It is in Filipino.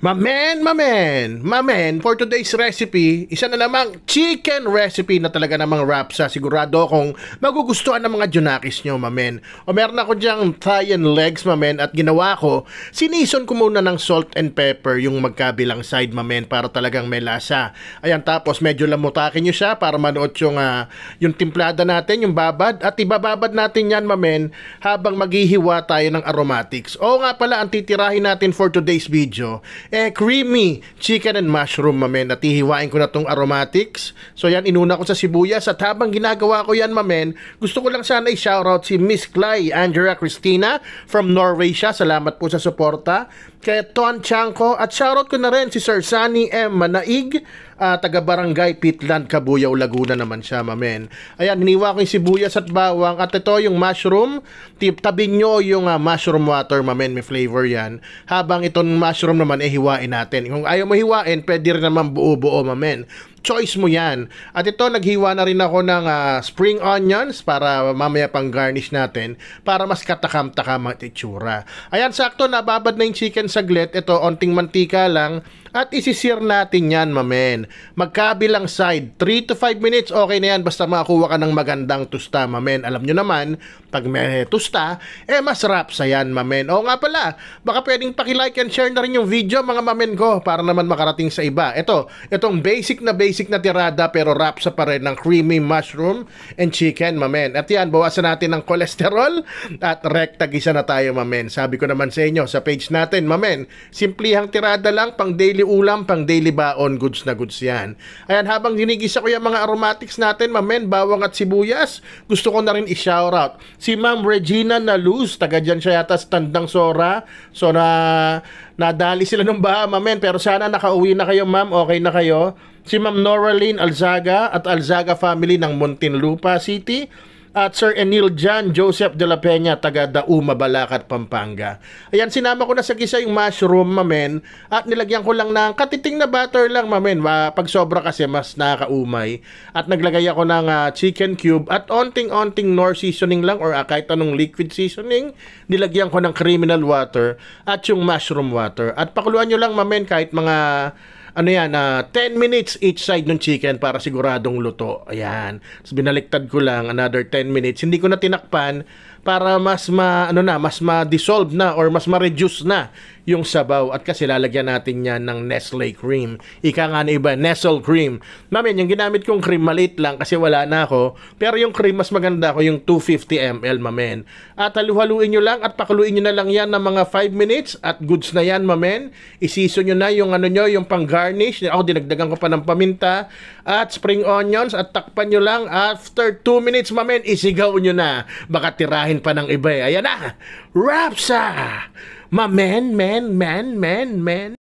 Mamen, for today's recipe, isa na namang chicken recipe na talaga namang rapsa. Sigurado akong magugustuhan ng mga junakis nyo, mamen. O meron ako dyang thigh and legs, mamen, at ginawa ko, sinison ko muna ng salt and pepper yung magkabilang side, mamen, para talagang may lasa. Ayan, tapos medyo lamutakin nyo siya para manuot yung timplada natin, yung babad, at ibababad natin yan, mamen, habang maghihiwa tayo ng aromatics. O nga pala, ang titirahin natin for today's video, creamy chicken and mushroom, mamen. At hihiwain ko na tong aromatics. So yan, inuna ko sa sibuyas. At habang ginagawa ko yan, mamen, gusto ko lang sana i-shoutout si Miss Clay Angela Christina from Norway siya. Salamat po sa suporta. Kay Ton Chanko. At shoutout ko na rin si Sir Sunny M. Manaig, taga Barangay Pitland, Cabuyao, Laguna naman siya, mamen. Ayan, hiniwa ko yung sibuyas at bawang. At ito yung mushroom. Tabi nyo yung mushroom water, mamen. May flavor yan. Habang itong mushroom naman, hiwain natin. Kung ayaw mo hiwain, pwede rin naman buo-buo, mamen. Choice mo yan. At ito, naghiwa na rin ako ng spring onions para mamaya pang garnish natin para mas katakam-takam ang itsura. Ayan, sakto, nababad na yung chicken saglit. Ito, onting mantika lang. At isisir natin yan, mamen. Magkabilang side, 3 to 5 minutes, okay na yan. Basta makakuha ka ng magandang tusta, mamen. Alam nyo naman, pag may tusta, mas rapsa yan, mamen. O nga pala, baka pwedeng pakilike and share na rin yung video, mga mamen ko, para naman makarating sa iba. Itong basic na tirada, pero rapsa pa rin ng creamy mushroom and chicken, mamen. At yan, bawasan natin ng kolesterol at rekta-gisa na tayo, mamen. Sabi ko naman sa inyo, sa page natin, mamen, simplihang tirada lang, pang daily ulam, pang daily baon, goods na goods yan. Ayan, habang ginigisa ko yung mga aromatics natin, mamen, bawang at sibuyas, gusto ko na rin i-shoutout si Ma'am Regina Naluz, taga dyan siya yata sa Tandang Sora. So nadali sila ng baha, mamen, pero sana nakauwi na kayo, ma'am, okay na kayo. Si Ma'am Noraline Alzaga at Alzaga family ng Muntinlupa City. At Sir Enil Jan Joseph de la Peña, taga Dauma, Balacat, Pampanga. Ayan, sinama ko na sa gisa yung mushroom, mamen. At nilagyan ko lang ng katiting na butter lang, mamen. Pag sobra kasi, mas nakakaumay. At naglagay ako ng chicken cube. At onting-onting nor seasoning lang or kahit anong liquid seasoning. Nilagyan ko ng criminal water at yung mushroom water. At pakuluan nyo lang, mamen, kahit mga 10 minutes each side ng chicken para siguradong luto. Ayan. So, binaliktad ko lang another 10 minutes. Hindi ko na tinakpan para mas ma-dissolve na or mas ma-reduce na yung sabaw. At kasi lalagyan natin yan ng Nestle cream. Ika nga na iba, Nestle cream. Mamin, yung ginamit kong cream maliit lang kasi wala na ako. Pero yung cream mas maganda ko yung 250 ml, mamen. At halu-haluin nyo lang at pakuluin nyo na lang yan ng mga 5 minutes at goods na yan, mamen. Isiso nyo na yung yung pang garnish. Ako, dinagdagan ko pa ng paminta at spring onions at takpan nyo lang. After 2 minutes, mamen, isigaw nyo na. Baka tirahin pa ng iba. Ayan na! Rapsa! Mamen, men.